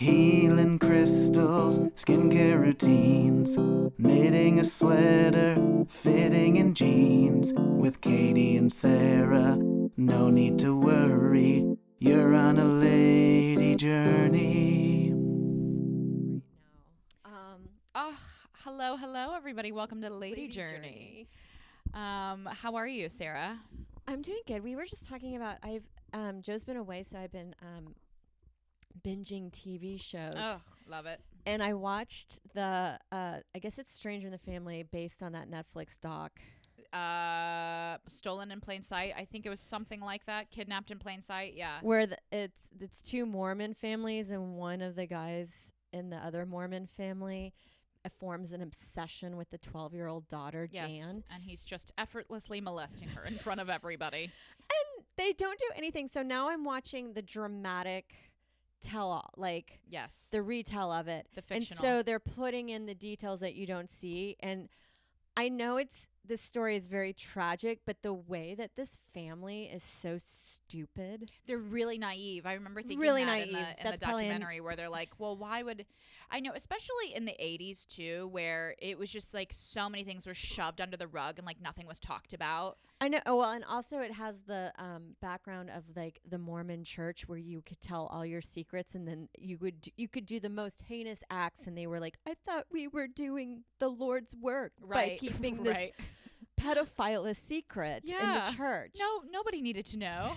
Healing crystals, skincare routines, knitting a sweater, fitting in jeans. With Katie and Sarah, no need to worry, you're on a lady journey. Hello, everybody. Welcome to Lady Journey. How are you, Sarah? I'm doing good. We were just talking about Joe's been away, so I've been binging TV shows. Oh, love it. And I watched the I guess it's Stranger in the Family based on that Netflix doc. Stolen in Plain Sight. I think it was something like that. Kidnapped in Plain Sight. Yeah. Where it's two Mormon families, and one of the guys in the other Mormon family forms an obsession with the 12-year-old daughter, Jan. And he's just effortlessly molesting her in front of everybody. And they don't do anything. So now I'm watching the dramatic tell-all, like the retell of it. The fictional. And so they're putting in the details that you don't see. And I know this story is very tragic, but the way that this family is so stupid. They're really naive. I remember thinking really that naive. in the documentary where they're like, well, why would... I know, especially in the 80s, too, where it was just like so many things were shoved under the rug and like nothing was talked about. I know. Oh, well, and also it has the background of like the Mormon church where you could tell all your secrets, and then you could do the most heinous acts, and they were like, I thought we were doing the Lord's work by keeping this pedophile secret in the church. No, nobody needed to know.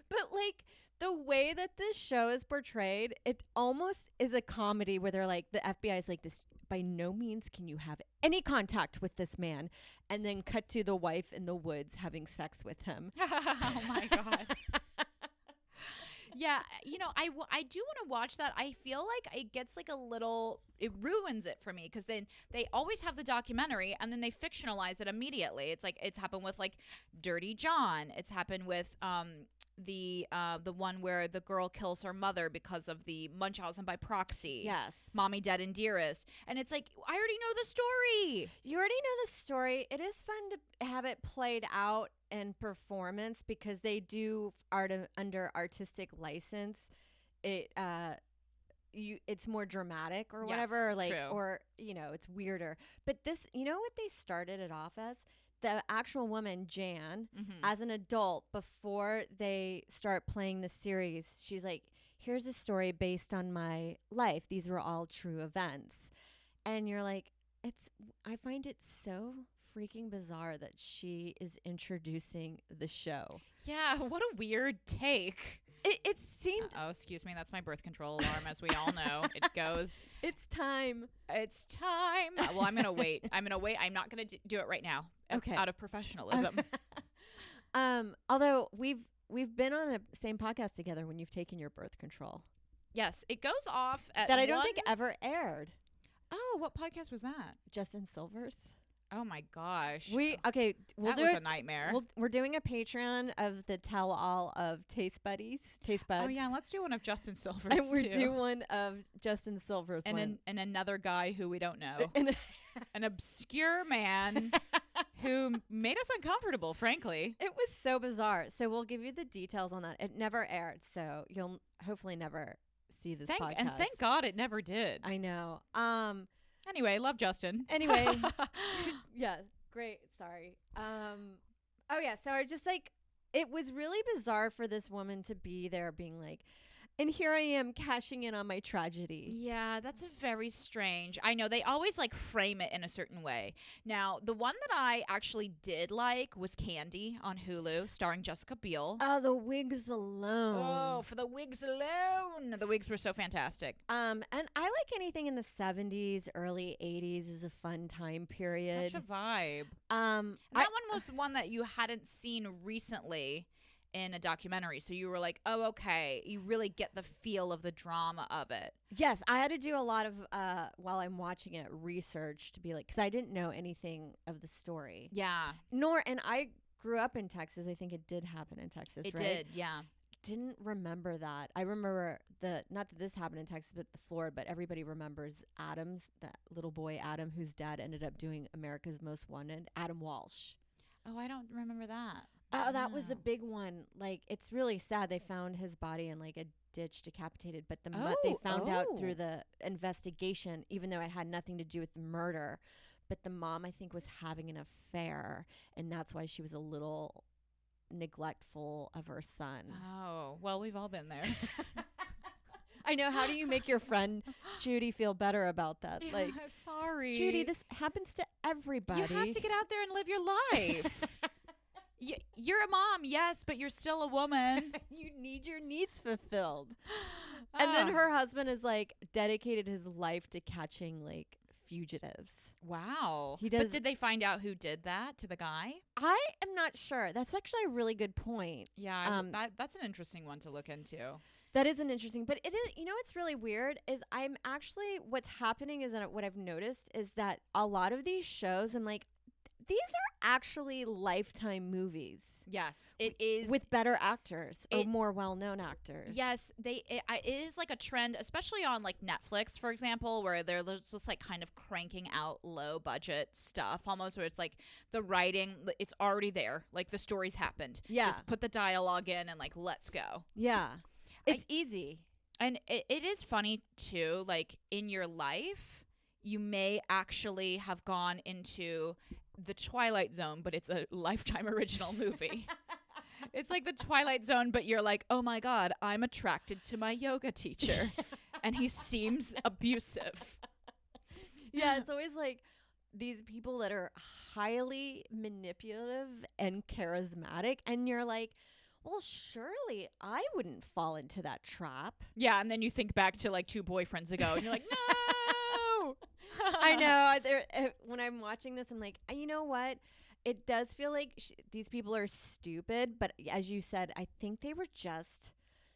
But like the way that this show is portrayed, it almost is a comedy where they're like, the FBI is like, this by no means can you have any contact with this man, and then cut to the wife in the woods having sex with him. Oh my God. Yeah, you know, I do want to watch that. I feel like it gets like it ruins it for me, because then they always have the documentary and then they fictionalize it immediately. It's like it's happened with like Dirty John. It's happened with the one where the girl kills her mother because of the Munchausen by proxy. Yes. Mommy Dead and Dearest. And it's like, I already know the story. You already know the story. It is fun to have it played out in performance, because they do under artistic license. It's more dramatic or whatever, or like, true. or it's weirder. But this, what they started it off as? The actual woman, Jan, as an adult, before they start playing the series, she's like, here's a story based on my life. These were all true events. And you're like, I find it so freaking bizarre that she is introducing the show. Yeah, what a weird take. It seemed... Oh, excuse me. That's my birth control alarm, as we all know. It goes... It's time. It's time. Well, I'm going to wait. I'm not going to do it right now. Okay. Out of professionalism. Although we've been on the same podcast together when you've taken your birth control. Yes, it goes off at that I don't think ever aired. Oh, what podcast was that? Justin Silver's. Oh my gosh. We'll that do was a nightmare. We're doing a Patreon of the tell-all of Taste Buds. Oh yeah, let's do one of Justin Silver's and we'll too. do one of Justin Silver's and another guy who we don't know. An obscure man who made us uncomfortable, frankly. It was so bizarre. So we'll give you the details on that. It never aired, so you'll hopefully never see this podcast. And thank God it never did. I know. Anyway, love Justin. Anyway, yeah, great. Sorry. Oh yeah. So I just like, it was really bizarre for this woman to be there being like, and here I am cashing in on my tragedy. Yeah, that's a very strange. I know they always like frame it in a certain way. Now, the one that I actually did like was Candy on Hulu, starring Jessica Biel. Oh, the wigs alone. Oh, for the wigs alone. The wigs were so fantastic. And I like anything in the 70s, early 80s is a fun time period. Such a vibe. That one was one that you hadn't seen recently in a documentary, so you were like, oh, okay, you really get the feel of the drama of it. Yes, I had to do a lot of while I'm watching it, research to be like, because I didn't know anything of the story. Yeah. And I grew up in Texas. I think it did happen in Texas. It right? did, yeah. Didn't remember that. I remember not that this happened in Texas, but the Florida. But everybody remembers Adams, that little boy Adam, whose dad ended up doing America's Most Wanted, Adam Walsh. Oh, I don't remember that. Oh, that was a big one. Like, it's really sad. They found his body in like a ditch, decapitated. But they found out through the investigation, even though it had nothing to do with the murder. But the mom, I think, was having an affair, and that's why she was a little neglectful of her son. Oh, well, we've all been there. I know. How do you make your friend Judy feel better about that? Yeah, Like, sorry, Judy, this happens to everybody. You have to get out there and live your life. You're a mom, yes, but you're still a woman. You need your needs fulfilled. And then her husband is like dedicated his life to catching like fugitives. Wow. He does. But did they find out who did that to the guy? I am not sure. That's actually a really good point. Yeah, that's an interesting one to look into. That is an interesting, but it is, you know, what's really weird is what's happening is that what I've noticed is that a lot of these shows, I'm like, these are actually Lifetime movies. Yes, it is. With better actors or more well-known actors. Yes, it is like a trend, especially on like Netflix, for example, where they're just like kind of cranking out low-budget stuff, almost where it's like the writing, it's already there. Like the story's happened. Yeah. Just put the dialogue in and like, let's go. Yeah. It's easy. And it is funny, too, like in your life, you may actually have gone into the Twilight Zone, but it's a Lifetime original movie. It's like the Twilight Zone, but you're like, oh my God, I'm attracted to my yoga teacher. And he seems abusive. Yeah, it's always like these people that are highly manipulative and charismatic. And you're like, well, surely I wouldn't fall into that trap. Yeah, and then you think back to like 2 boyfriends ago, and you're like, no! I know. When I'm watching this, I'm like, you know what? It does feel like these people are stupid, but as you said, I think they were just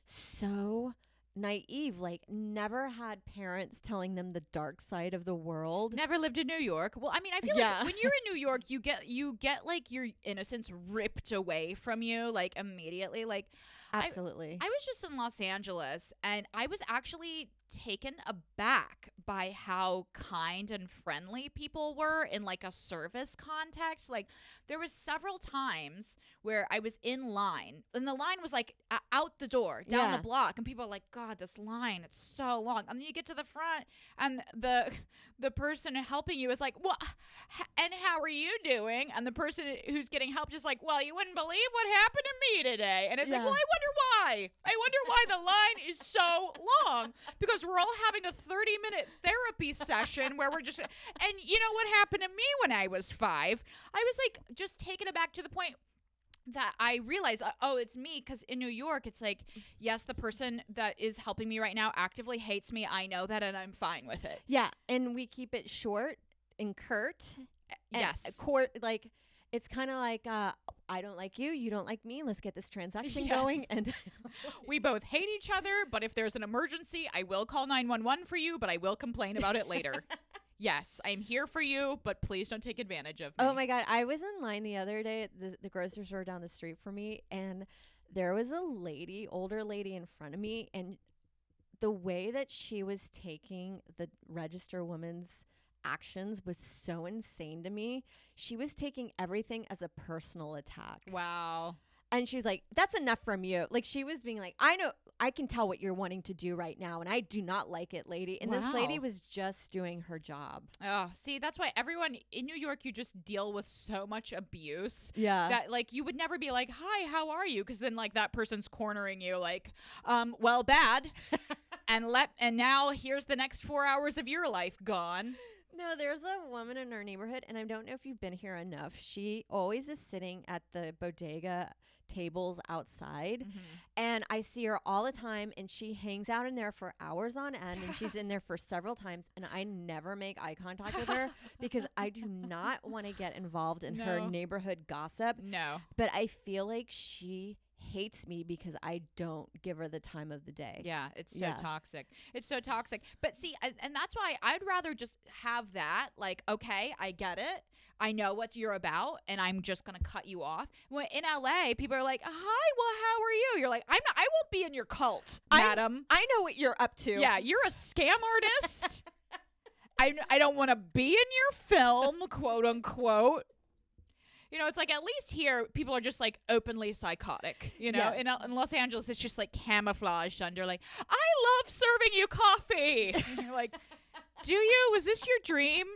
so naive, like never had parents telling them the dark side of the world. Never lived in New York. Well, I mean, I feel like when you're in New York, you get like your innocence ripped away from you like immediately. Like absolutely. I was just in Los Angeles, and I was actually taken aback by how kind and friendly people were in like a service context. Like there was several times where I was in line, and the line was like out the door down the block, and people are like, God, this line, it's so long. And then you get to the front, and the person helping you is like, well, and how are you doing? And the person who's getting help just like, well, you wouldn't believe what happened to me today. And it's like, well, I wonder why. I wonder why the line is so long, because we're all having a 30-minute therapy session where we're just, and you know what happened to me when I was 5? I was like just taken aback to the point that I realized, oh, it's me, because in New York, it's like, yes, the person that is helping me right now actively hates me. I know that, and I'm fine with it. Yeah, and we keep it short and curt. Yes. Like, it's kind of like, I don't like you, you don't like me, let's get this transaction going. And we both hate each other, but if there's an emergency, I will call 911 for you, but I will complain about it later. Yes, I'm here for you, but please don't take advantage of me. Oh my God. I was in line the other day at the grocery store down the street from me, and there was a lady, older lady in front of me, and the way that she was taking the register woman's actions was so insane to me. She was taking everything as a personal attack. Wow. And she was like, that's enough from you. Like, she was being like, I know, I can tell what you're wanting to do right now, and I do not like it, lady. And this lady was just doing her job. Oh, see, that's why everyone in New York, you just deal with so much abuse. Yeah. That, like, you would never be like, hi, how are you? Because then, like, that person's cornering you, like, well, bad. and now here's the next 4 hours of your life gone. No, there's a woman in our neighborhood, and I don't know if you've been here enough. She always is sitting at the bodega tables outside, and I see her all the time, and she hangs out in there for hours on end, and she's in there for several times, and I never make eye contact with her because I do not want to get involved in her neighborhood gossip. No. But I feel like she hates me because I don't give her the time of the day. Yeah, it's so toxic. It's so toxic. But see, and that's why I'd rather just have that, like, okay, I get it. I know what you're about, and I'm just going to cut you off. When in LA, people are like, hi, well, how are you? You're like, I won't be in your cult, madam. I know what you're up to. Yeah, you're a scam artist. I don't want to be in your film, quote unquote. You know, it's like at least here people are just like openly psychotic. You know, Yes. in Los Angeles it's just like camouflaged under like, I love serving you coffee. And you're like, do you? Was this your dream?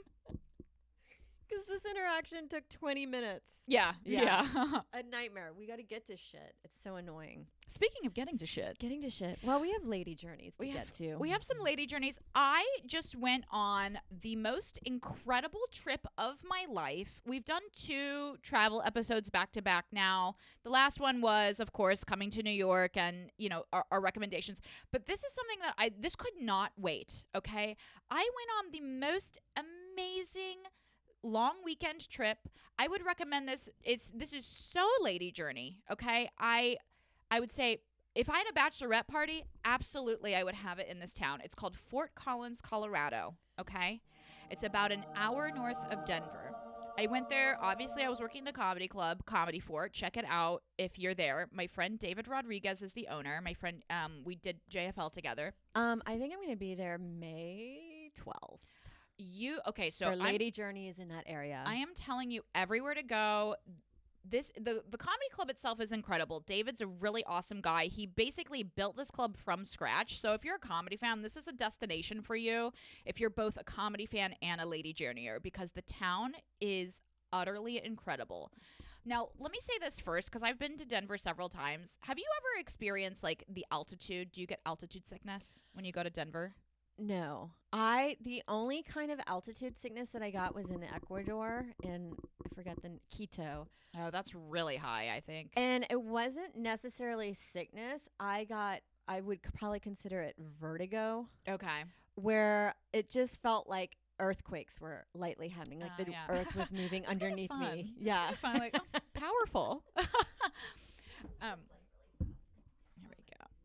Because this interaction took 20 minutes. Yeah. Yeah. A nightmare. We got to get to shit. It's so annoying. Speaking of getting to shit. Getting to shit. Well, we have lady journeys to get to. We have some lady journeys. I just went on the most incredible trip of my life. We've done 2 travel episodes back to back now. The last one was, of course, coming to New York and, you know, our recommendations. But this is something that this could not wait, okay? I went on the most amazing long weekend trip. I would recommend this. This is so lady journey, okay? I would say if I had a bachelorette party, absolutely I would have it in this town. It's called Fort Collins, Colorado, okay? It's about an hour north of Denver. I went there. Obviously, I was working the comedy club, Comedy Fort. Check it out if you're there. My friend David Rodriguez is the owner. My friend, we did JFL together. I think I'm going to be there May 12th. So Our lady journey is in that area. I am telling you everywhere to go. The comedy club itself is incredible. David's a really awesome guy. He basically built this club from scratch. So if you're a comedy fan, this is a destination for you if you're both a comedy fan and a lady journeyer, because the town is utterly incredible. Now, let me say this first, because I've been to Denver several times. Have you ever experienced like the altitude? Do you get altitude sickness when you go to Denver? No. The only kind of altitude sickness that I got was in Ecuador, and I forget the Quito. Oh, that's really high, I think. And it wasn't necessarily sickness. I would probably consider it vertigo, Okay. where it just felt like earthquakes were lightly happening, like the Yeah. earth was moving underneath fun. me. It's Yeah. kinda fun, like, oh, powerful.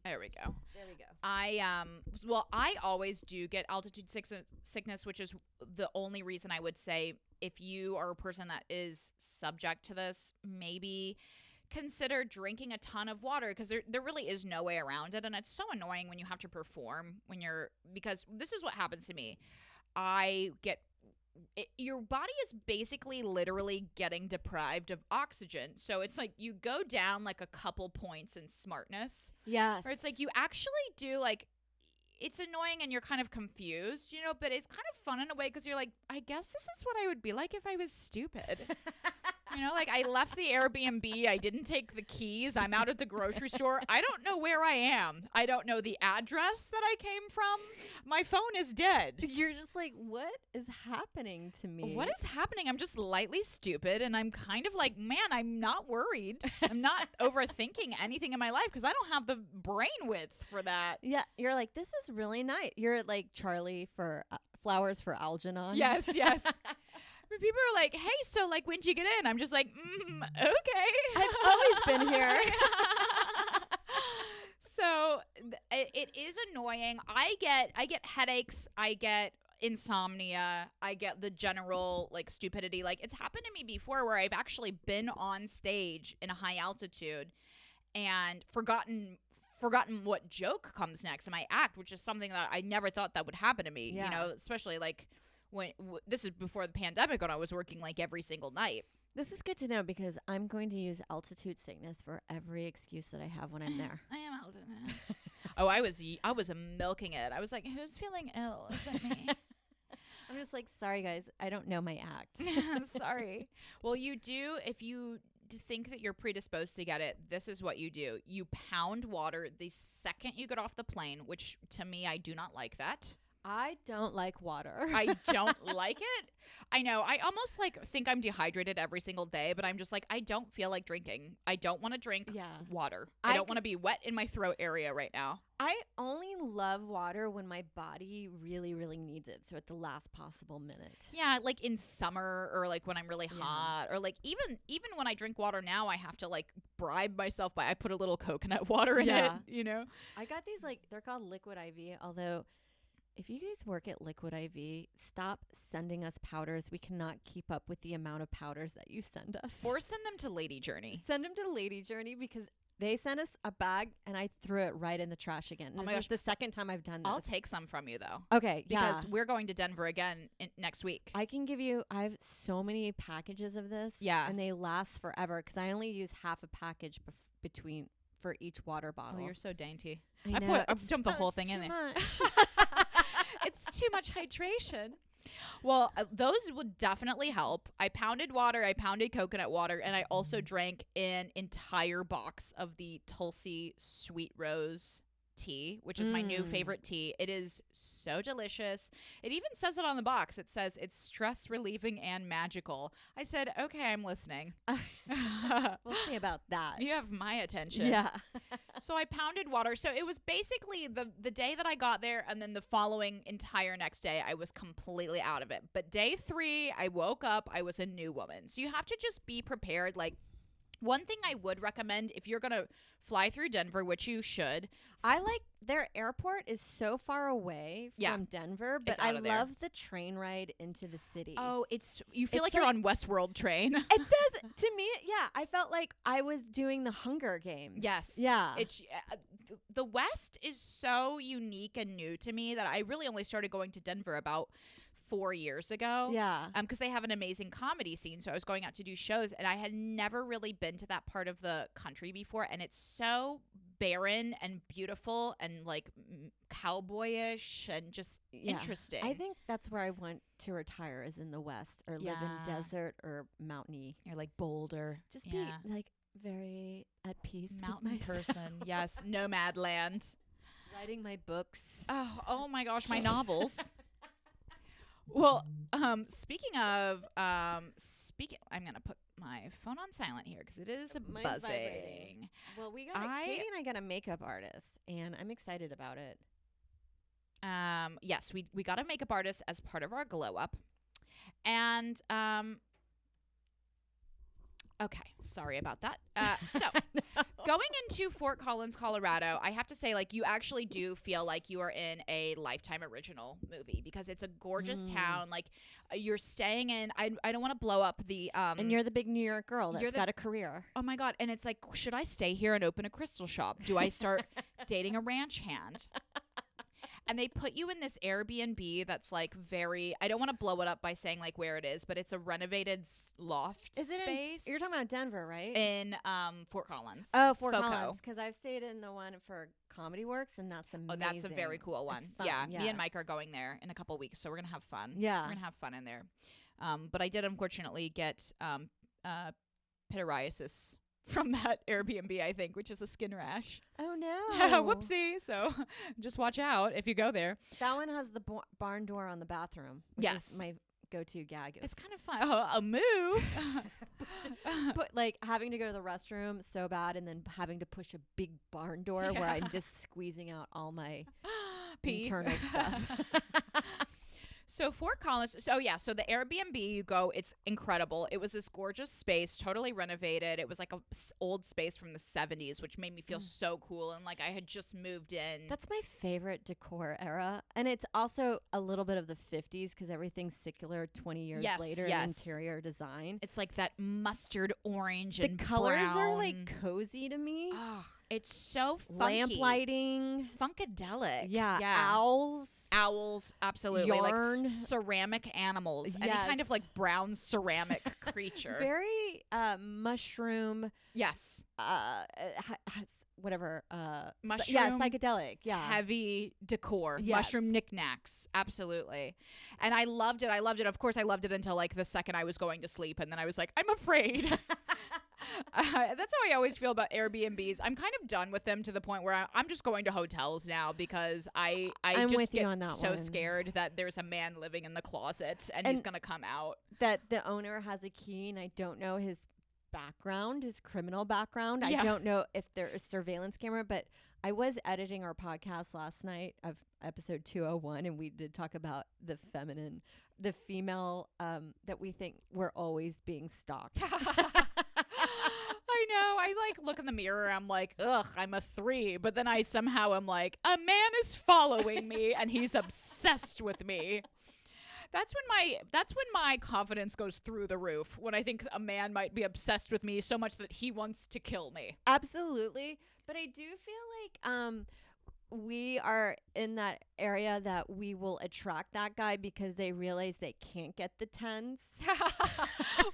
There we go. There we go. I always do get altitude sickness, which is the only reason I would say if you are a person that is subject to this, maybe consider drinking a ton of water, because there really is no way around it. And it's so annoying when you have to perform because this is what happens to me. Your body is basically literally getting deprived of oxygen. So it's like you go down like a couple points in smartness. Yes. Or it's like you actually do like, it's annoying and you're kind of confused, you know, but it's kind of fun in a way because you're like, I guess this is what I would be like if I was stupid. You know, like I left the Airbnb. I didn't take the keys. I'm out at the grocery store. I don't know where I am. I don't know the address that I came from. My phone is dead. You're just like, what is happening to me? What is happening? I'm just lightly stupid. And I'm kind of like, man, I'm not worried. I'm not overthinking anything in my life because I don't have the brain width for that. Yeah. You're like, this is really nice. You're like Charlie for Flowers for Algernon. Yes, yes. People are like, hey, so like, when'd you get in? I'm just like, okay. I've always been here. So it is annoying. I get headaches. I get insomnia. I get the general like stupidity. Like it's happened to me before where I've actually been on stage in a high altitude and forgotten what joke comes next in my act, which is something that I never thought that would happen to me. Yeah. You know, especially like when this is before the pandemic when I was working like every single night. This is good to know because I'm going to use altitude sickness for every excuse that I have when I'm there. I am altitude. Oh, I was milking it. I was like, who's feeling ill? Is it me? I'm just like, sorry guys, I don't know my act. I'm sorry. Well, you do, if you think that you're predisposed to get it, this is what you do. You pound water the second you get off the plane, which to me, I do not like that. I don't like water. I don't like it. I know. I almost like think I'm dehydrated every single day, but I'm just like, I don't feel like drinking. I don't want to drink water. I don't want to be wet in my throat area right now. I only love water when my body really, really needs it. So at the last possible minute. Yeah, like in summer or like when I'm really hot or like even when I drink water now, I have to like bribe myself by I put a little coconut water in it, you know? I got these like, they're called Liquid IV, although if you guys work at Liquid IV, stop sending us powders. We cannot keep up with the amount of powders that you send us. Or send them to Lady Journey. Send them to Lady Journey because They sent us a bag, and I threw it right in the trash again. Oh This my is gosh. the second time I've done this. I'll take some from you though. Okay, Because we're going to Denver again next week. I can give you. I have so many packages of this. Yeah. and they last forever because I only use half a package between for each water bottle. Oh, you're so dainty. I know. I It's- dumped the oh, whole it's thing in too there. much. It's too much hydration. Well, those would definitely help. I pounded water, I pounded coconut water, and I also drank an entire box of the Tulsi Sweet Rose tea, which is my new favorite tea. It is so delicious. It even says it on the box. It says it's stress relieving and magical. I said, okay, I'm listening. We'll see about that. You have my attention. Yeah. So I pounded water. So it was basically the day that I got there, and then the following entire next day, I was completely out of it. But day 3, I woke up, I was a new woman. So you have to just be prepared. Like, one thing I would recommend if you're going to fly through Denver, which you should. I like their airport is so far away from Denver, but It's I out of there. love the train ride into the city. Oh, you feel It's like you're on Westworld train. It does to me. Yeah, I felt like I was doing the Hunger Games. Yes. Yeah. It's the West is so unique and new to me that I really only started going to Denver about 4 years ago. Yeah. Because they have an amazing comedy scene. So I was going out to do shows, and I had never really been to that part of the country before. And it's so barren and beautiful and like cowboyish and just interesting. I think that's where I want to retire is in the West or live in desert or mountainy. You're like Boulder. Just be like very at peace. Mountain with myself. person. Yes. Nomad land. Writing my books. Oh my gosh, my novels. Well, speaking of, I'm gonna put my phone on silent here because it is Mine's buzzing. vibrating. Well, Katie and I got a makeup artist, and I'm excited about it. Yes, we got a makeup artist as part of our glow up, and okay, sorry about that. So going into Fort Collins, Colorado, I have to say, like, you actually do feel like you are in a Lifetime original movie because it's a gorgeous town. Like, you're staying in. I don't want to blow up the. And you're the big New York girl that's got a career. Oh my God! And it's like, should I stay here and open a crystal shop? Do I start dating a ranch hand? And they put you in this Airbnb that's like I don't want to blow it up by saying like where it is, but it's a renovated loft space. You're talking about Denver, right? In Fort Collins. Oh, Fort FOCO. Collins. Because I've stayed in the one for Comedy Works, and that's amazing. Oh, that's a very cool one. It's fun, Yeah, me and Mike are going there in a couple weeks, so we're going to have fun. Yeah. We're going to have fun in there. But I did unfortunately get pityriasis from that Airbnb, I think, which is a skin rash. Oh no. Whoopsie. So just watch out if you go there. That one has the barn door on the bathroom. Which is my go-to gag. It's kind of fun. Oh, a moo. But like having to go to the restroom so bad and then having to push a big barn door where I'm just squeezing out all my internal stuff. So Fort Collins, so the Airbnb you go, it's incredible. It was this gorgeous space, totally renovated. It was like a old space from the 70s, which made me feel so cool. And like I had just moved in. That's my favorite decor era. And it's also a little bit of the 50s because everything's secular 20 years later in interior design. It's like that mustard orange the and colors brown. are like cozy to me. Oh, it's so funky. Lamp lighting. Funkadelic. Yeah. Owls, absolutely. Yarn. Like ceramic animals. Any kind of like brown ceramic creature. Very mushroom. Yes. Whatever. Mushroom. Psychedelic. Yeah. Heavy decor. Yes. Mushroom knickknacks. Absolutely. And I loved it. Of course, I loved it until like the second I was going to sleep. And then I was like, I'm afraid. That's how I always feel about Airbnbs. I'm kind of done with them to the point where I'm just going to hotels now because I'm just get so scared that there's a man living in the closet and he's going to come out. That the owner has a key and I don't know his background, his criminal background. Yeah. I don't know if there is surveillance camera, but I was editing our podcast last night of episode 201 and we did talk about the female that we think we're always being stalked. I know. I like look in the mirror. I'm like, ugh, I'm a 3. But then I somehow am like, a man is following me and he's obsessed with me. That's when my confidence goes through the roof, when I think a man might be obsessed with me so much that he wants to kill me. Absolutely. But I do feel like we are in that area that we will attract that guy because they realize they can't get the tens.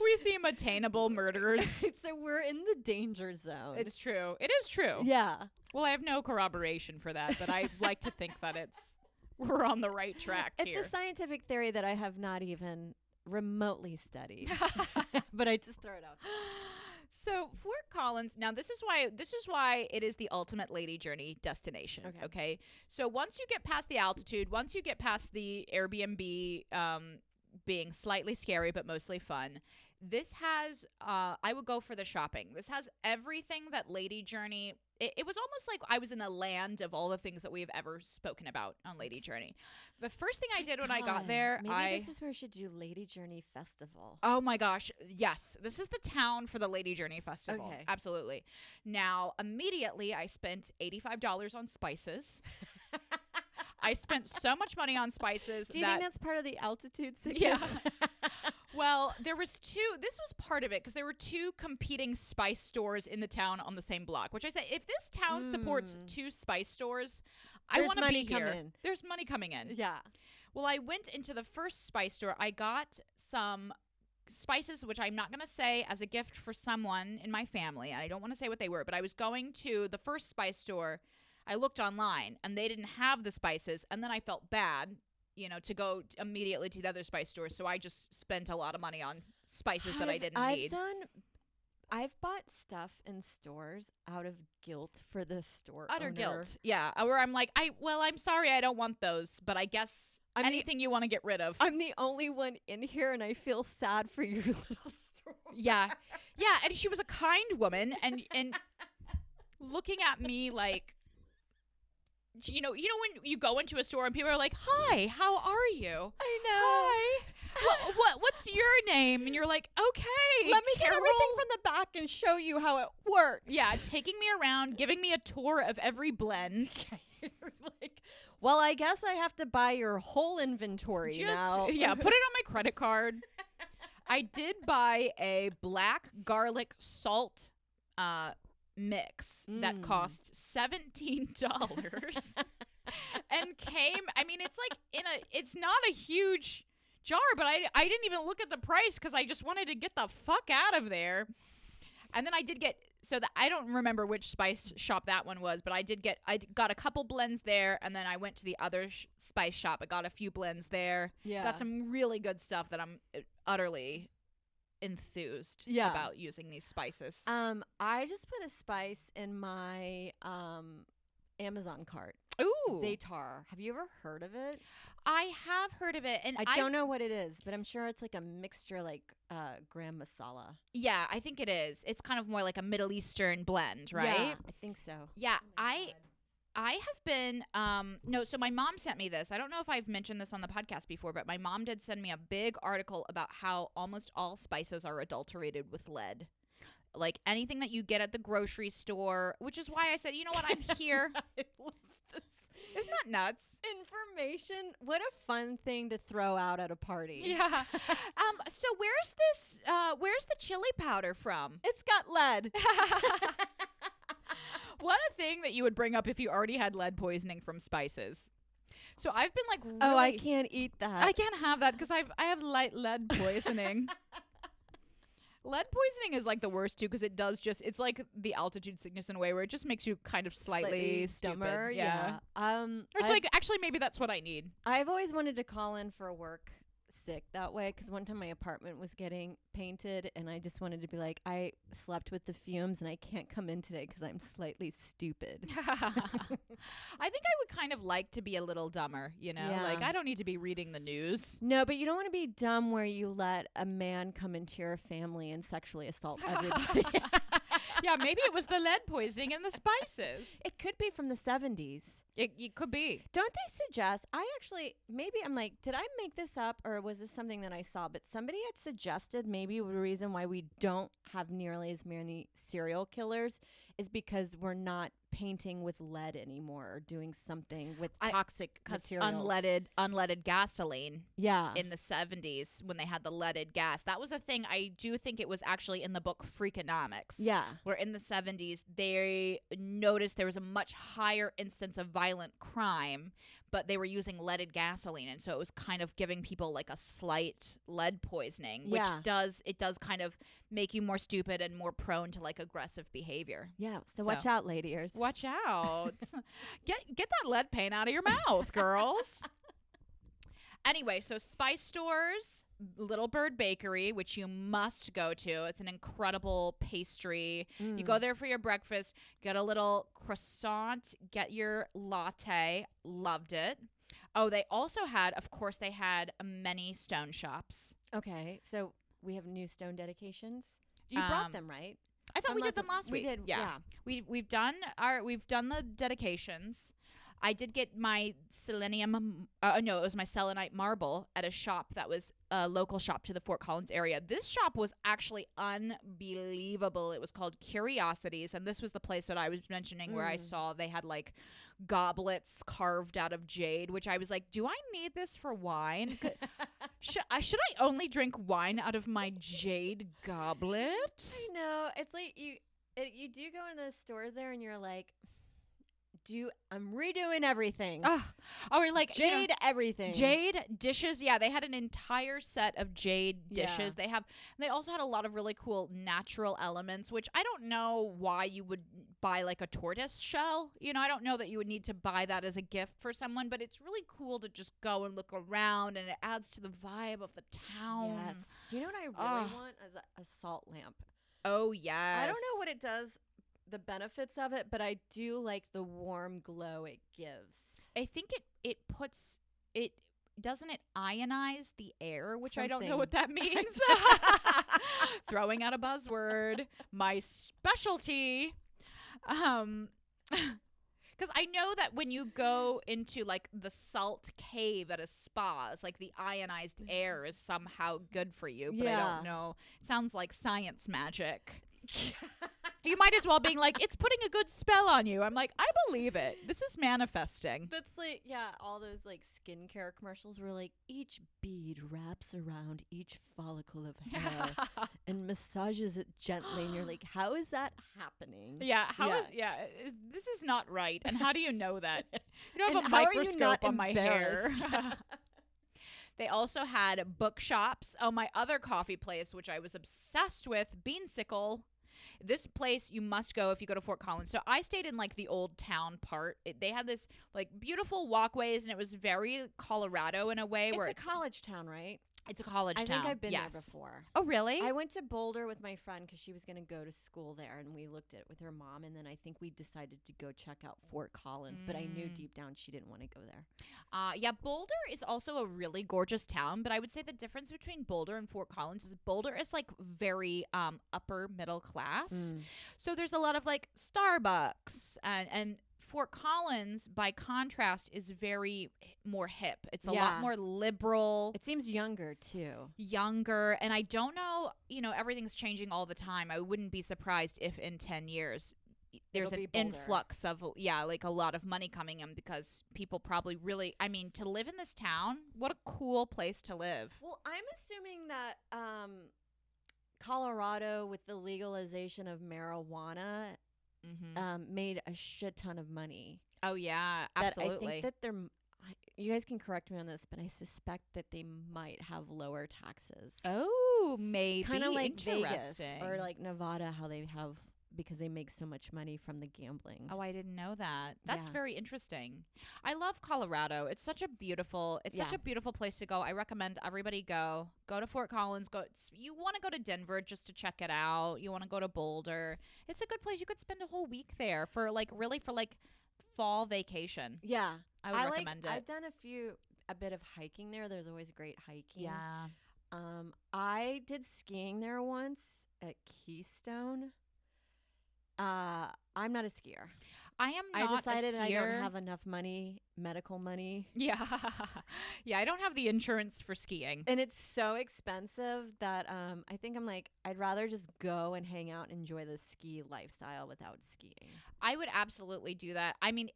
We seem attainable murderers. So we're in the danger zone. It's true. It is true. Yeah. Well, I have no corroboration for that, but I like to think that we're on the right track It's here. a scientific theory that I have not even remotely studied. But I just throw it out there. So Fort Collins, now this is why it is the ultimate lady journey destination. Okay. So once you get past the altitude, once you get past the Airbnb being slightly scary but mostly fun, this has I would go for the shopping. This has everything that lady journey. It was almost like I was in a land of all the things that we've ever spoken about on Lady Journey. The first thing I did when I got there, maybe this is where we should do Lady Journey Festival. Oh my gosh, yes. This is the town for the Lady Journey Festival. Okay. Absolutely. Now, immediately I spent $85 on spices. I spent so much money on spices. Do you think that's part of the altitude sickness? Yeah. Well, this was part of it because there were two competing spice stores in the town on the same block, which I said, if this town supports two spice stores, I want to be here. There's money coming in. Yeah. Well, I went into the first spice store. I got some spices, which I'm not going to say, as a gift for someone in my family. I don't want to say what they were, but I was going to the first spice store. I looked online and they didn't have the spices. And then I felt bad, to go immediately to the other spice store. So I just spent a lot of money on spices that I didn't need. I've bought stuff in stores out of guilt for the store Utter owner. guilt. Yeah. Where I'm like, I'm sorry, I don't want those, but I guess anything you want to get rid of. I'm the only one in here and I feel sad for your little store. Yeah. Yeah. And she was a kind woman and looking at me like, when you go into a store and people are like, "Hi, how are you?" I know. Hi. What's your name? And you're like, "Okay, let me Carol. get everything from the back and show you how it works." Yeah, taking me around, giving me a tour of every blend. Like, well, I guess I have to buy your whole inventory now. Yeah, put it on my credit card. I did buy a black garlic salt mix that cost $17 and came, it's not a huge jar, but I didn't even look at the price because I just wanted to get the fuck out of there. And then I did get, I don't remember which spice shop that one was, but I got a couple blends there, and then I went to the other spice shop. I got a few blends there. Yeah. Got some really good stuff that I'm utterly enthused about using these spices. I just put a spice in my Amazon cart. Ooh. Za'atar. Have you ever heard of it? I have heard of it, and I don't know what it is, but I'm sure it's like a mixture like gram masala. Yeah, I think it is. It's kind of more like a Middle Eastern blend, right? Yeah, I think so. Yeah, I have been so my mom sent me this. I don't know if I've mentioned this on the podcast before, but my mom did send me a big article about how almost all spices are adulterated with lead. Like anything that you get at the grocery store, which is why I said, you know what, I'm here. I love this. Isn't that nuts? Information. What a fun thing to throw out at a party. Yeah. So where's the chili powder from? It's got lead. What a thing that you would bring up if you already had lead poisoning from spices. So I've been like, really, oh, I can't eat that. I can't have that because I have light lead poisoning. Lead poisoning is like the worst too because it's like the altitude sickness in a way where it just makes you kind of slightly stupid. Dumber. Yeah. It's like actually maybe that's what I need. I've always wanted to call in for work sick that way because one time my apartment was getting painted and I just wanted to be like, I slept with the fumes and I can't come in today because I'm slightly stupid. I think I would kind of like to be a little dumber, Yeah. Like I don't need to be reading the news. No, but you don't want to be dumb where you let a man come into your family and sexually assault everybody. Yeah, maybe it was the lead poisoning and the spices. It could be from the 70s. It could be. Don't they suggest? I'm like, did I make this up or was this something that I saw? But somebody had suggested maybe the reason why we don't have nearly as many serial killers is because we're not painting with lead anymore or doing something with toxic materials. Unleaded gasoline. Yeah. In the 70s when they had the leaded gas. That was a thing. I do think it was actually in the book Freakonomics. Yeah. Where in the 70s they noticed there was a much higher instance of violent crime, but they were using leaded gasoline, and so it was kind of giving people like a slight lead poisoning, which does kind of make you more stupid and more prone to like aggressive behavior. Yeah. So watch out, ladies. Watch out. Get that lead paint out of your mouth, girls. Anyway, so Spice Stores, Little Bird Bakery, which you must go to. It's an incredible pastry. You go there for your breakfast, get a little croissant, get your latte. Loved it. Oh, they also had, of course, they had many stone shops. Okay, so we have new stone dedications. You brought them, right? I thought we did them last week. We did, yeah. We've done the dedications. I did get my selenium, it was my selenite marble at a shop that was a local shop to the Fort Collins area. This shop was actually unbelievable. It was called Curiosities, and this was the place that I was mentioning where I saw they had like goblets carved out of jade, which I was like, do I need this for wine? Should I only drink wine out of my jade goblet? I know. It's like you do go into the stores there and you're like, I'm redoing everything. Or like jade everything. Jade dishes. Yeah, they had an entire set of jade dishes. Yeah. They also had a lot of really cool natural elements, which I don't know why you would buy like a tortoise shell. I don't know that you would need to buy that as a gift for someone, but it's really cool to just go and look around, and it adds to the vibe of the town. Yes. You know what I really want is a salt lamp. Oh, yes. I don't know what it does, the benefits of it, but I do like the warm glow it gives. I think it puts it doesn't it ionize the air, which I don't know what that means. Throwing out a buzzword, my specialty. Because I know that when you go into like the salt cave at a spa, it's like the ionized air is somehow good for you, but I don't know. It sounds like science magic. You might as well being like, it's putting a good spell on you. I'm like, I believe it. This is manifesting. That's like, all those like skincare commercials where like each bead wraps around each follicle of hair and massages it gently. And you're like, how is that happening? This is not right. And how do you know that? You don't have and a microscope on my hair. They also had bookshops. Oh, my other coffee place, which I was obsessed with, Beansicle. This place you must go if you go to Fort Collins. So I stayed in like the old town part. They had this like beautiful walkways, and it was very Colorado in a way. It's a college town, right? It's a college town. I think I've been there before. Oh, really? I went to Boulder with my friend because she was going to go to school there, and we looked at it with her mom, and then I think we decided to go check out Fort Collins, but I knew deep down she didn't want to go there. Boulder is also a really gorgeous town, but I would say the difference between Boulder and Fort Collins is Boulder is like very upper middle class. So there's a lot of like Starbucks and Fort Collins, by contrast, is very more hip. It's a lot more liberal. It seems younger, too. And I don't know, everything's changing all the time. I wouldn't be surprised if in 10 years there's an influx of, like a lot of money coming in, because people probably really, to live in this town, what a cool place to live. Well, I'm assuming that Colorado, with the legalization of marijuana, made a shit ton of money. Oh yeah, absolutely. I think that you guys can correct me on this, but I suspect that they might have lower taxes. Oh, maybe. Kind of like Vegas or like Nevada, how they have, because they make so much money from the gambling. Oh, I didn't know that. That's very interesting. I love Colorado. It's such a beautiful place to go. I recommend everybody go to Fort Collins. You want to go to Denver just to check it out. You want to go to Boulder. It's a good place. You could spend a whole week there for fall vacation. Yeah. I would recommend it. I've done a bit of hiking there. There's always great hiking. Yeah. I did skiing there once at Keystone. I'm not a skier. I am I not decided a I skier. don't have enough money, medical money. Yeah. Yeah, I don't have the insurance for skiing. And it's so expensive that I think I'm like, I'd rather just go and hang out and enjoy the ski lifestyle without skiing. I would absolutely do that. I mean,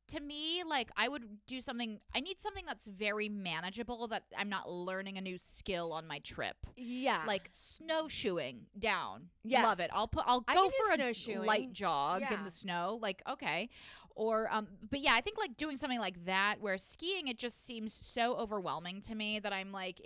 to me, like, I would do something. I need something that's very manageable, that I'm not learning a new skill on my trip. Yeah. Like snowshoeing down. Yes. Love it. I'll I go can do for a snowshoeing. light jog in Yeah. the snow. Like, okay. Or but yeah, I think like doing something like that, where skiing, it just seems so overwhelming to me that I'm like,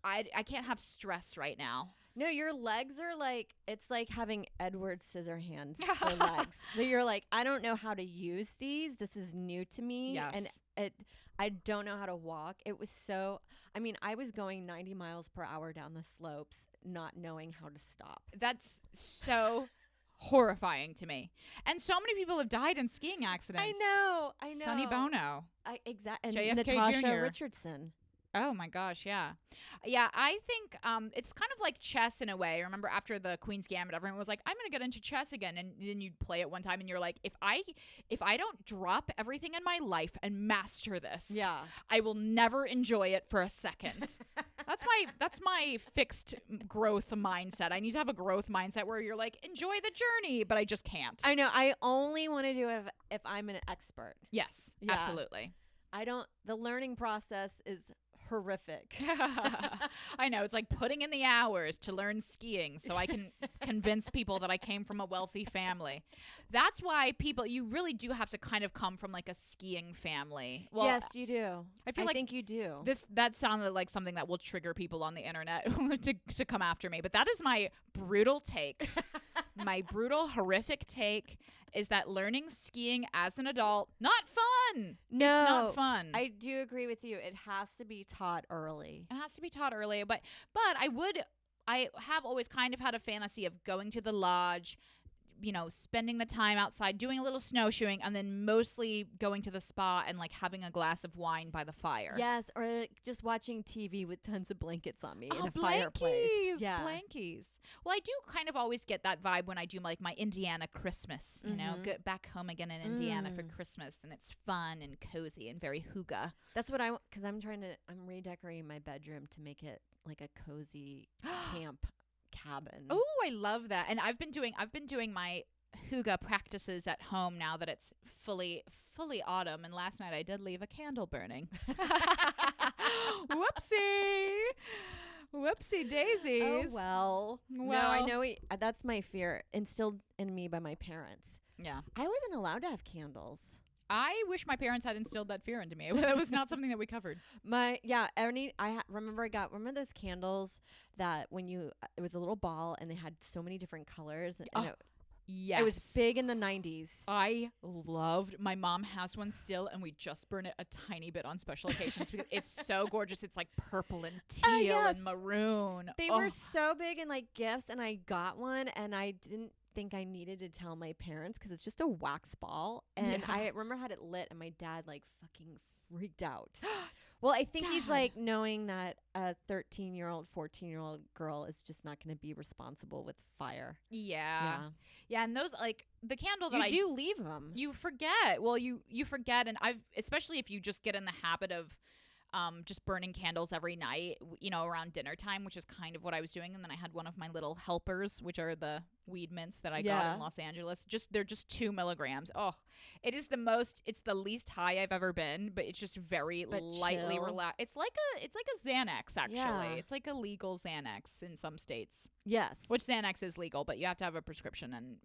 I can't have stress right now. No, your legs are like, it's like having Edward Scissorhands for legs. That you're like, I don't know how to use these. This is new to me. Yes. And I don't know how to walk. It was so, I mean, I was going 90 miles per hour down the slopes, not knowing how to stop. That's so horrifying to me. And so many people have died in skiing accidents. I know. Sonny Bono. Exactly. And JFK Natasha Jr. Richardson. Oh my gosh, yeah. Yeah, I think it's kind of like chess in a way. Remember after the Queen's Gambit, everyone was like, I'm going to get into chess again. And then you'd play it one time and you're like, if I don't drop everything in my life and master this, Yeah. I will never enjoy it for a second. That's my fixed growth mindset. I need to have a growth mindset where you're like, enjoy the journey, but I just can't. I know. I only want to do it if I'm an expert. Yes, Yeah. absolutely. The learning process is horrific. I know. It's like putting in the hours to learn skiing so I can convince people that I came from a wealthy family. That's why you really do have to kind of come from like a skiing family. Well, yes, you do. I think you do. that sounded like something that will trigger people on the internet to come after me. But that is my brutal take. My brutal, horrific take is that learning skiing as an adult, not fun. No, it's not fun. I do agree with you. It has to be taught early. It has to be taught early, but I have always kind of had a fantasy of going to the lodge, spending the time outside, doing a little snowshoeing, and then mostly going to the spa and like having a glass of wine by the fire. Yes, or like, just watching TV with tons of blankets on me in a blankies, fireplace. Yeah, blankies. Well, I do kind of always get that vibe when I do like my Indiana Christmas, get back home again in Indiana for Christmas, and it's fun and cozy and very hygge. That's what because I'm redecorating my bedroom to make it like a cozy camp cabin. Oh, I love that. And I've been doing my hygge practices at home now that it's fully autumn, and last night I did leave a candle burning. Whoopsie daisies. Oh well. No, I know that's my fear instilled in me by my parents. Yeah. I wasn't allowed to have candles. I wish my parents had instilled that fear into me. That was not something that we covered. Remember those candles that when it was a little ball and they had so many different colors. And yes. It was big in the 90s. My mom has one still, and we just burn it a tiny bit on special occasions because it's so gorgeous. It's like purple and teal and maroon. They were so big in like gifts, and I got one, and I didn't think I needed to tell my parents because it's just a wax ball. And I remember had it lit, and my dad like fucking freaked out. Well, I think he's like knowing that a 13-year-old, 14-year-old girl is just not going to be responsible with fire. Yeah. And those like the candle that you do leave them. You forget. Well, you forget, and especially if you just get in the habit of just burning candles every night, around dinner time, which is kind of what I was doing. And then I had one of my little helpers, which are the weed mints that I got in Los Angeles. They're just 2 milligrams. Oh, it's the least high I've ever been, but it's just very lightly relaxed. It's like a Xanax, actually. Yeah. It's like a legal Xanax in some states. Yes. Which Xanax is legal, but you have to have a prescription and,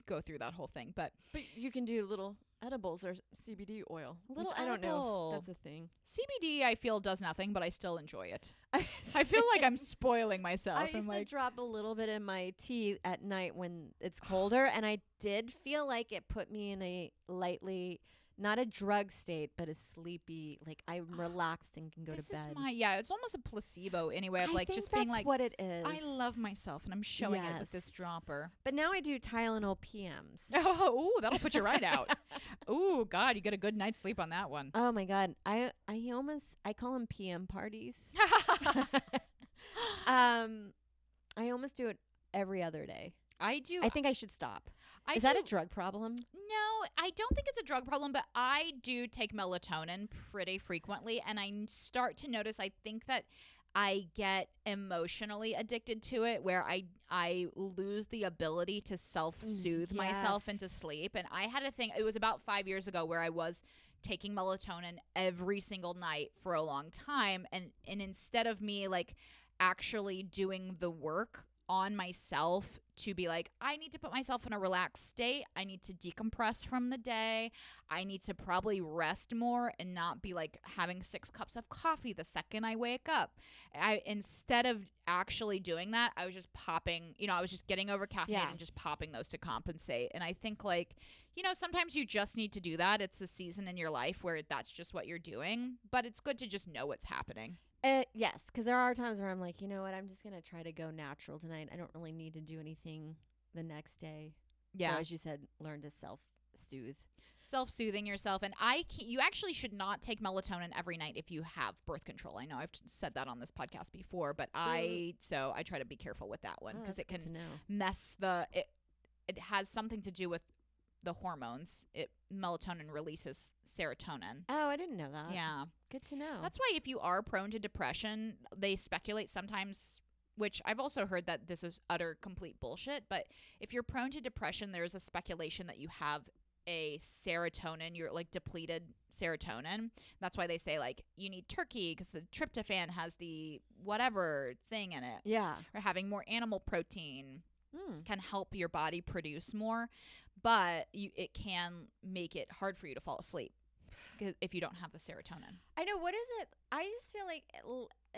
go through that whole thing. But you can do little edibles or CBD oil. I don't know if that's a thing. CBD, I feel, does nothing, but I still enjoy it. I feel like I'm spoiling myself. I used to drop a little bit in my tea at night when it's colder, and I did feel like it put me in a lightly, not a drug state, but a sleepy, like I'm relaxed and can go to bed. It's almost a placebo anyway of like just being like, what it is. I love myself, and I'm showing it with this dropper. But now I do Tylenol PMs. Oh, that'll put you right out. Oh God, you get a good night's sleep on that one. Oh my God, I call them PM parties. I almost do it every other day. I do. I think I should stop. I Is do, that a drug problem? No, I don't think it's a drug problem, but I do take melatonin pretty frequently, and I start to notice, I think that I get emotionally addicted to it, where I lose the ability to self-soothe myself Yes. into sleep. And I had a thing, it was about 5 years ago, where I was taking melatonin every single night for a long time, and instead of me like actually doing the work on myself to be like, I need to put myself in a relaxed state, I need to decompress from the day, I need to probably rest more and not be like having 6 cups of coffee the second I wake up. Instead of actually doing that, I was just popping, I was just getting over caffeine and just popping those to compensate. And I think like, sometimes you just need to do that. It's a season in your life where that's just what you're doing, but it's good to just know what's happening. Yes, because there are times where I'm like, you know what, I'm just going to try to go natural tonight. I don't really need to do anything the next day. Yeah. So as you said, learn to self-soothe. Self-soothing yourself. And you actually should not take melatonin every night if you have birth control. I know I've said that on this podcast before, but I try to be careful with that one, because it can mess it has something to do with the hormones. Melatonin releases serotonin. Oh, I didn't know that. Yeah. Good to know. That's why if you are prone to depression, they speculate sometimes, which I've also heard that this is utter complete bullshit, but if you're prone to depression, there's a speculation that you have a serotonin, you're like depleted serotonin. That's why they say like you need turkey because the tryptophan has the whatever thing in it. Yeah. Or having more animal protein can help your body produce more, but it can make it hard for you to fall asleep if you don't have the serotonin. I know. What is it? I just feel like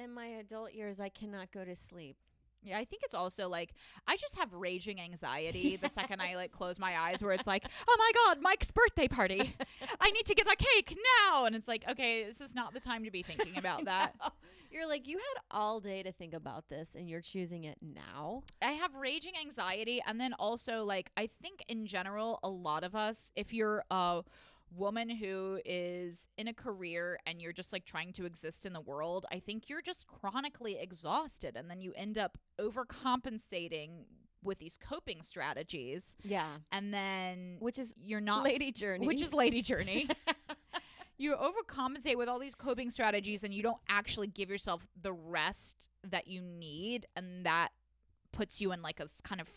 in my adult years, I cannot go to sleep. Yeah, I think it's also like I just have raging anxiety the second I like close my eyes, where it's like, oh my God, Mike's birthday party. I need to get that cake now. And it's like, okay, this is not the time to be thinking about that. You're like, you had all day to think about this and you're choosing it now. I have raging anxiety. And then also like, I think in general, a lot of us, if you're a woman who is in a career and you're just like trying to exist in the world, I think you're just chronically exhausted, and then you end up overcompensating with these coping strategies. Yeah. And then Which is you're not Lady Journey. Which is Lady Journey. You overcompensate with all these coping strategies, and you don't actually give yourself the rest that you need, and that puts you in like a kind of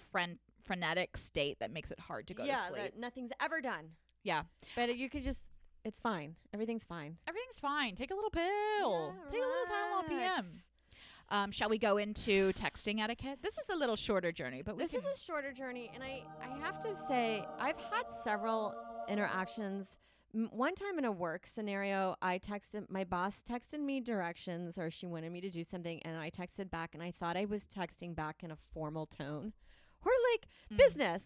frenetic state that makes it hard to go to sleep. Yeah, nothing's ever done. Yeah. But you could just, it's fine. Everything's fine. Everything's fine. Take a little pill. Yeah, Take a little Tylenol PM. Shall we go into texting etiquette? This is a little shorter journey, but This is a shorter journey. And I have to say, I've had several interactions. One time in a work scenario, my boss texted me directions, or she wanted me to do something, and I texted back, and I thought I was texting back in a formal tone or like business.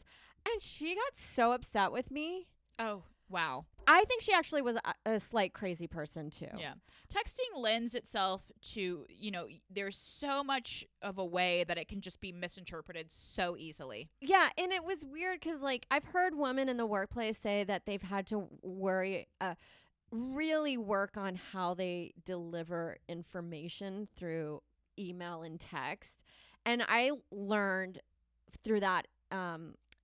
And she got so upset with me. Oh, wow. I think she actually was a slight crazy person too. Yeah. Texting lends itself to, there's so much of a way that it can just be misinterpreted so easily. Yeah. And it was weird because like I've heard women in the workplace say that they've had to really work on how they deliver information through email and text. And I learned through that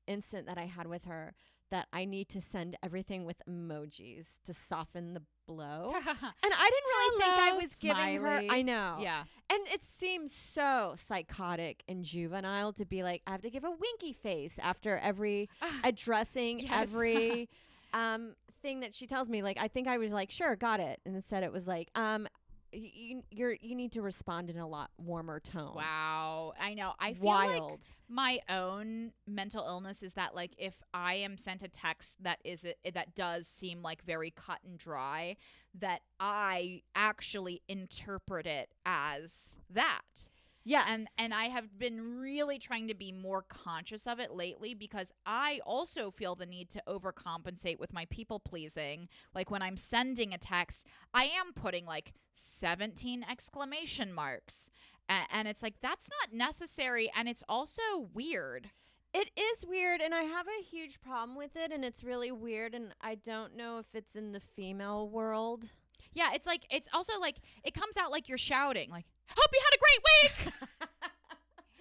instant that I had with her that I need to send everything with emojis to soften the blow. And I didn't really think I was giving her. I know. Yeah. And it seems so psychotic and juvenile to be like, I have to give a winky face after every addressing every thing that she tells me. Like, I think I was like, sure, got it. And instead it was like, you need to respond in a lot warmer tone. Wow. I know. I feel Wild. like my own mental illness is that like if I am sent a text that does seem like very cut and dry, that I actually interpret it as that. Yes. And I have been really trying to be more conscious of it lately, because I also feel the need to overcompensate with my people pleasing. Like when I'm sending a text, I am putting like 17 exclamation marks. And it's like, that's not necessary. And it's also weird. It is weird, and I have a huge problem with it, and it's really weird, and I don't know if it's in the female world. Yeah, it's like, it's also like, it comes out like you're shouting, like, hope you had a great week.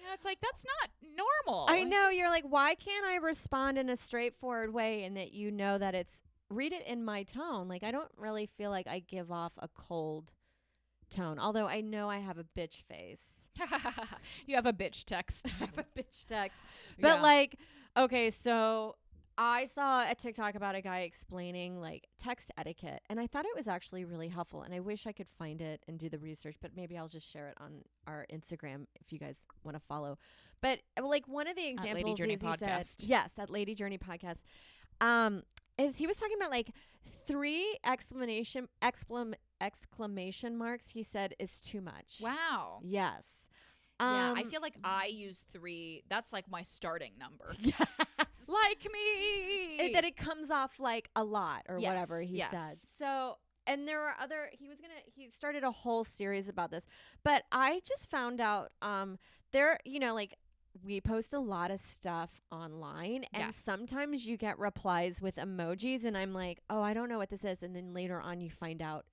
And it's like, that's not normal. I know. You're like, why can't I respond in a straightforward way and that you know that it's, read it in my tone. Like, I don't really feel like I give off a cold tone. Although I know I have a bitch face. You have a bitch text. I have a bitch text. But like, okay, so I saw a TikTok about a guy explaining like text etiquette, and I thought it was actually really helpful. And I wish I could find it and do the research, but maybe I'll just share it on our Instagram if you guys want to follow. But like one of the examples Lady Journey is he Podcast. said, yes, at Lady Journey Podcast, is he was talking about like 3 exclamation marks. He said is too much. Wow. Yes. Yeah, I feel like I use 3. That's like my starting number. Like me. That it comes off like a lot or Yes, whatever he yes. said. So, and there are other, he started a whole series about this, but I just found out, there, you know, like we post a lot of stuff online and Yes. sometimes you get replies with emojis and I'm like, oh, I don't know what this is. And then later on you find out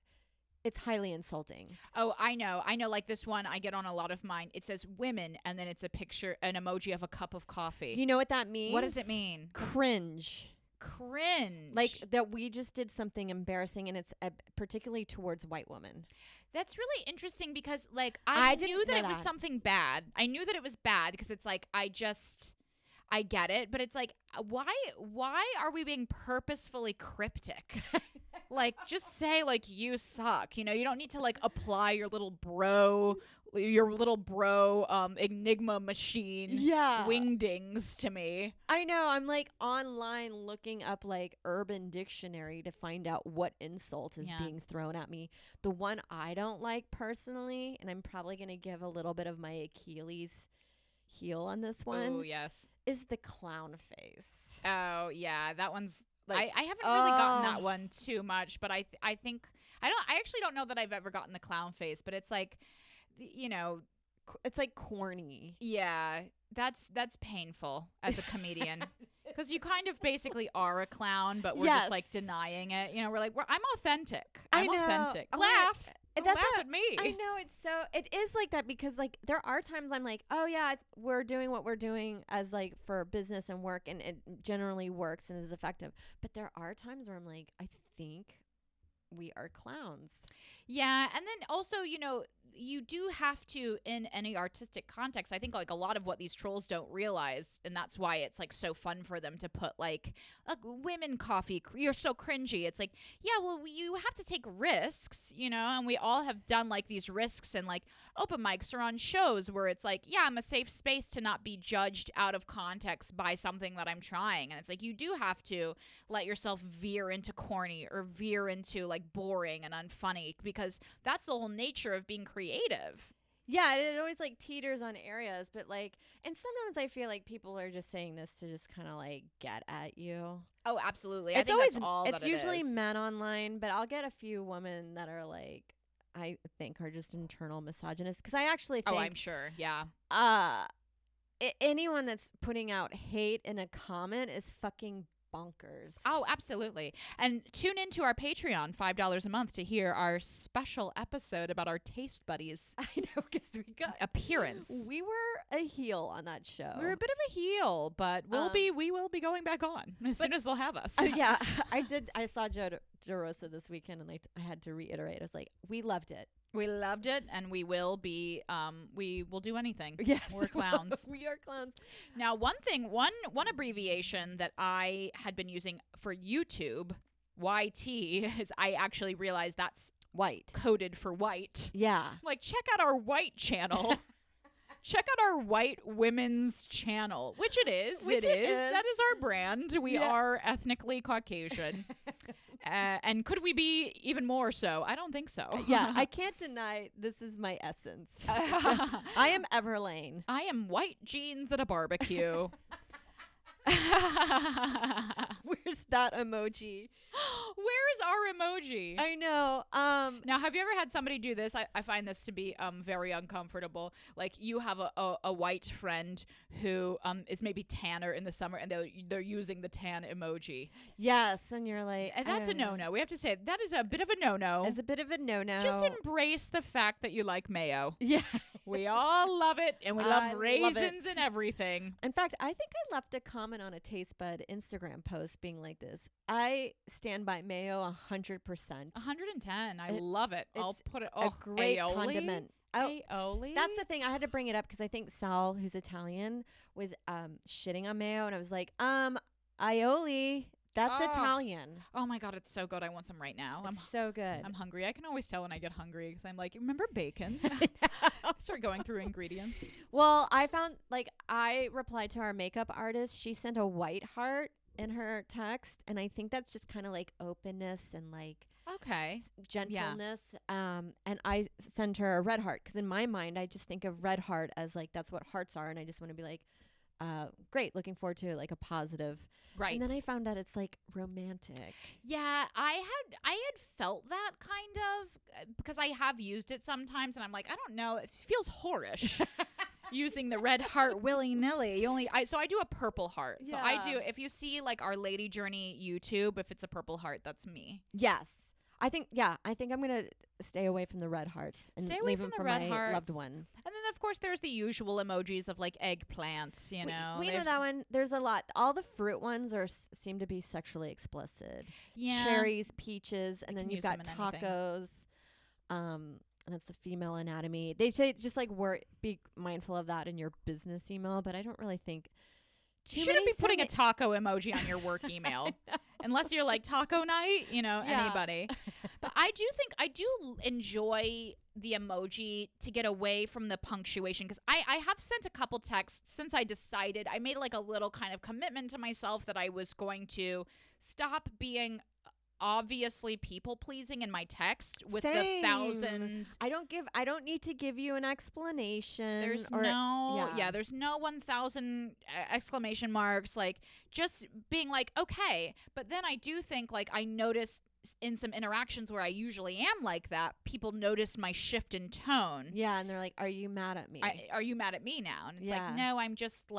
it's highly insulting. Oh, I know. Like this one, I get on a lot of mine. It says women, and then it's a picture, an emoji of a cup of coffee. You know what that means? What does it mean? Cringe. Cringe. Like that we just did something embarrassing and it's particularly towards white women. That's really interesting because like I didn't knew that know it was that. something bad. I knew that it was bad because it's like I get it, but it's like why are we being purposefully cryptic? Like just say like you suck. You know, you don't need to like apply your little bro enigma machine wingdings to me. I know. I'm like online looking up like Urban Dictionary to find out what insult is being thrown at me. The one I don't like personally, and I'm probably going to give a little bit of my Achilles heel on this one. Oh, yes. Is the clown face. Oh, yeah. That one's Like, I haven't really gotten that one too much, but I think I actually don't know that I've ever gotten the clown face, but it's like, you know, it's like corny. Yeah, that's painful as a comedian because you kind of basically are a clown, but we're just like denying it. You know, we're like, I'm authentic. I'm authentic. Laugh. Laugh at me. I know it is like that because like there are times I'm like, oh yeah, we're doing what we're doing as like for business and work, and it generally works and is effective. But there are times where I'm like, I think we are clowns. Yeah, and then also, you know, you do have to, in any artistic context, I think like a lot of what these trolls don't realize, and that's why it's like so fun for them to put like women coffee, you're so cringy. It's like, yeah, well, you have to take risks, you know, and we all have done like these risks and like open mics or on shows where it's like, yeah, I'm a safe space to not be judged out of context by something that I'm trying. And it's like, you do have to let yourself veer into corny or veer into like boring and unfunny because that's the whole nature of being creative. Yeah, it always like teeters on areas, but like, and sometimes I feel like people are just saying this to just kind of like get at you. Oh, absolutely. It's I think always, that's all it's that it usually is. men online, but I'll get a few women that are like, I think are just internal misogynists. Because I actually think, Oh, I'm sure. Yeah. Anyone that's putting out hate in a comment is fucking bonkers. Oh, absolutely. And tune into our Patreon, $5 a month, to hear our special episode about our taste buddies. I know, because we got appearance. We were a heel on that show. We were a bit of a heel, but we will be going back on as soon as they'll have us. Yeah, I saw Joe DeRosa this weekend, and I had to reiterate. I was like, we loved it. We loved it, and we will be. We will do anything. Yes, we're clowns. We are clowns. Now, one abbreviation that I had been using for YouTube, YT, is I actually realized that's white coded for white. Yeah, like check out our white channel. Check out our white women's channel, which it is. It is. That is our brand. We are ethnically Caucasian. And could we be even more so? I don't think so. Yeah, I can't deny this is my essence. I am Everlane. I am white jeans at a barbecue. Where's that emoji? Where is our emoji? I know. Now, have you ever had somebody do this? I find this to be very uncomfortable. Like you have a white friend who is maybe tanner in the summer, and they're using the tan emoji. Yes, and you're like, And that's a no-no. We have to say that is a bit of a no-no. It's a bit of a no-no. Just embrace the fact that you like mayo. Yeah. We all love it, and we love I love raisins it. and everything. In fact, I think I left a comment on a Taste Bud Instagram post being like this. I stand by mayo 100%. 110. I love it. I'll put it. A Oh, great aioli? condiment. Aioli? That's the thing. I had to bring it up because I think Sal, who's Italian, was shitting on mayo, and I was like, aioli. That's Italian. Oh my God, it's so good. I want some right now. It's so good. I'm hungry. I can always tell when I get hungry because I'm like, remember bacon? I start going through ingredients. Well, I found, I replied to our makeup artist. She sent a white heart in her text, and I think that's just kind of like openness and Okay. gentleness. And I sent her a red heart because in my mind, I just think of red heart as that's what hearts are, and I just want to be great, looking forward to a positive. Right. And then I found out it's romantic. Yeah, I had felt that kind of because I have used it sometimes, and I'm like, I don't know, it feels whorish. Using the red heart willy-nilly. So I do a purple heart. So I do, if you see our Lady Journey YouTube, if it's a purple heart, that's me. Yes. I think I'm going to stay away from the red hearts and leave them for my loved one. And then, of course, there's the usual emojis of eggplants, you know. We know that one. There's a lot. All the fruit ones seem to be sexually explicit. Yeah. Cherries, peaches, and then you've got tacos. And that's the female anatomy. They say just be mindful of that in your business email, but I don't really think you shouldn't be putting a taco emoji on your work email unless you're taco night, anybody. But I do enjoy the emoji to get away from the punctuation because I have sent a couple texts since I decided. I made a little kind of commitment to myself that I was going to stop being obviously people pleasing in my text with the 1,000. I don't need to give you an explanation. There's there's no 1,000 exclamation marks. Just being okay. But then I do think I noticed in some interactions where I usually am like that, people notice my shift in tone. Yeah, and they're like, "Are you mad at me? Are you mad at me now?" And it's no, I'm just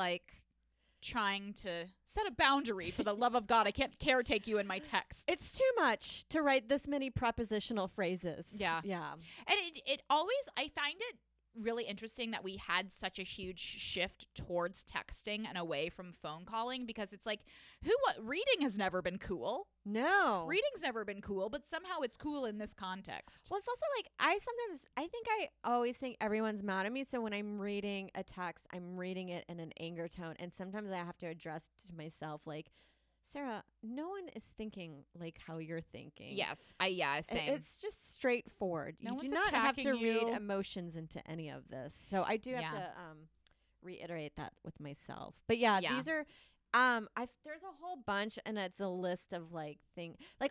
trying to set a boundary. For the love of God, I can't caretake you in my text. It's too much to write this many prepositional phrases. Yeah. And it always, I find it really interesting that we had such a huge shift towards texting and away from phone calling because it's reading has never been cool. No. Reading's never been cool, but somehow it's cool in this context. Well, it's also I always think everyone's mad at me. So when I'm reading a text, I'm reading it in an anger tone. And sometimes I have to address to myself, Sarah, no one is thinking how you're thinking. Yes. Same. It's just straightforward. No you do one's not have to attacking you. read emotions into any of this. So I do have to reiterate that with myself. But these are there's a whole bunch, and it's a list of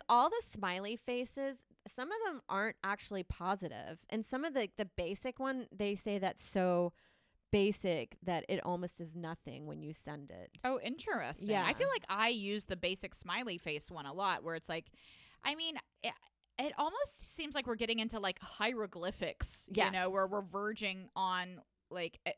all the smiley faces. Some of them aren't actually positive, and some of the basic one, they say that's so basic that it almost is nothing when you send it. Oh, interesting. Yeah. I feel I use the basic smiley face one a lot where it's it almost seems like we're getting into hieroglyphics, where we're verging on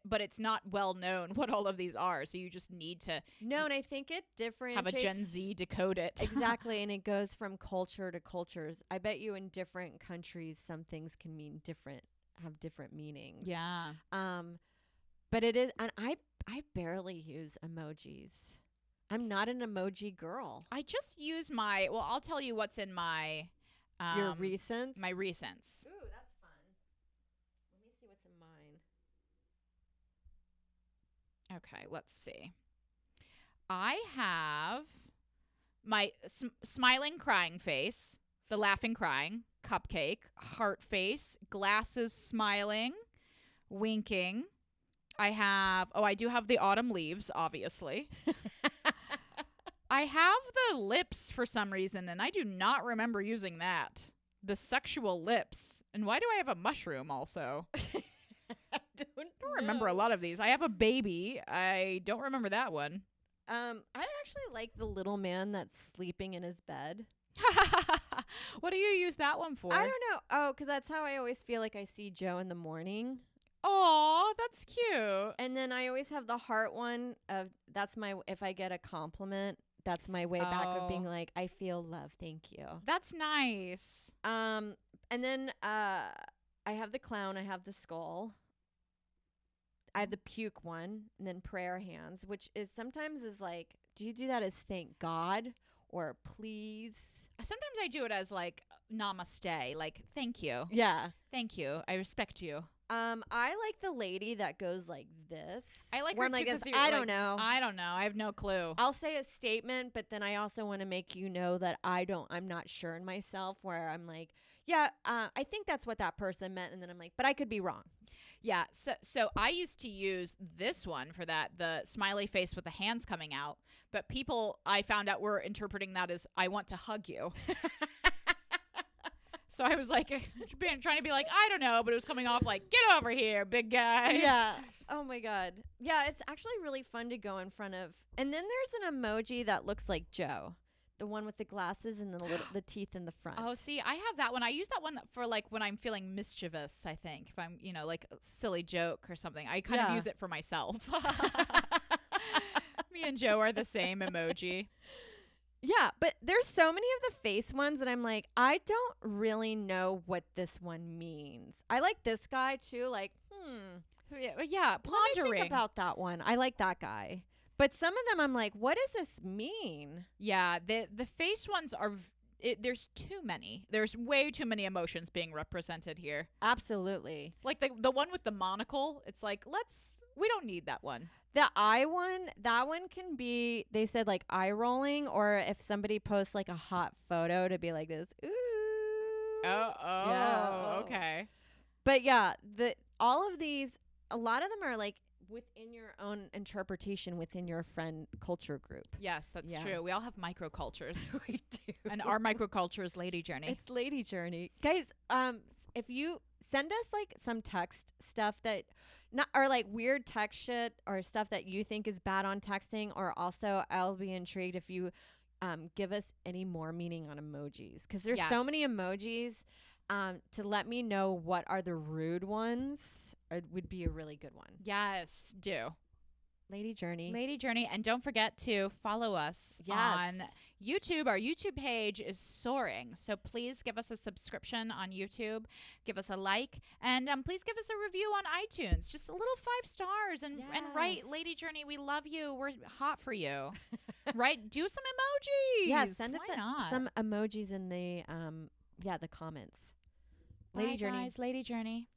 but it's not well known what all of these are. So you just need to and I think it differentiates. Have a Gen Z decode it. Exactly. And it goes from culture to cultures. I bet you in different countries, some things can have different meanings. Yeah. But it is, and I barely use emojis. I'm not an emoji girl. I just use I'll tell you what's in my your recents. My recents. Ooh, that's fun. Let me see what's in mine. Okay, let's see. I have my smiling crying face, the laughing crying, cupcake, heart face, glasses smiling, winking. I do have the autumn leaves, obviously. I have the lips for some reason, and I do not remember using that. The sexual lips. And why do I have a mushroom also? I don't remember a lot of these. I have a baby. I don't remember that one. I actually like the little man that's sleeping in his bed. What do you use that one for? I don't know. Oh, because that's how I always feel like I see Joe in the morning. Oh, that's cute. And then I always have the heart one of that's my if I get a compliment, that's my way back of being like, I feel love, thank you. That's nice. And then I have the clown, I have the skull. I have the puke one, and then prayer hands, which is sometimes is like, do you do that as thank God or please? Sometimes I do it as like namaste, like thank you. Yeah. Thank you. I respect you. I like the lady that goes like this. I like where her I'm like too, this. 'cause I you're don't know. I don't know. I have no clue. I'll say a statement, but then I also want to make you know that I'm not sure in myself, where I'm like, yeah, I think that's what that person meant. And then I'm like, but I could be wrong. Yeah. So I used to use this one for that, the smiley face with the hands coming out. But people I found out were interpreting that as I want to hug you. So I was like trying to be like, I don't know, but it was coming off like, get over here, big guy. Yeah. Oh my God. Yeah, it's actually really fun to go in front of. And then there's an emoji that looks like Joe. The one with the glasses and the teeth in the front. Oh, see, I have that one. I use that one for like when I'm feeling mischievous, I think. If I'm, like a silly joke or something. I kind of use it for myself. Me and Joe are the same emoji. Yeah, but there's so many of the face ones that I'm like, I don't really know what this one means. I like this guy too. Like, Yeah, pondering. Let me think about that one. I like that guy. But some of them I'm like, what does this mean? Yeah, the face ones are there's too many. There's way too many emotions being represented here. Absolutely. Like the one with the monocle, it's like, we don't need that one. The eye one, that one can be, they said like eye rolling, or if somebody posts like a hot photo to be like this, ooh. Oh, okay. But yeah, all of these, a lot of them are like within your own interpretation within your friend culture group. Yes, that's true. We all have microcultures. We do. And our microculture is Lady Journey. It's Lady Journey. Guys, if you send us like some text stuff that or like weird text shit or stuff that you think is bad on texting, or also I'll be intrigued if you give us any more meaning on emojis, because there's so many emojis. To let me know what are the rude ones would be a really good one. Yes, do. Lady Journey. Lady Journey. And don't forget to follow us on YouTube. Our YouTube page is soaring. So please give us a subscription on YouTube. Give us a like. And please give us a review on iTunes. Just a little 5 stars. And write, Lady Journey, we love you. We're hot for you. Right? Do some emojis. Yeah, send us some emojis in the comments. Lady Bye, Journey. guys. Lady Journey.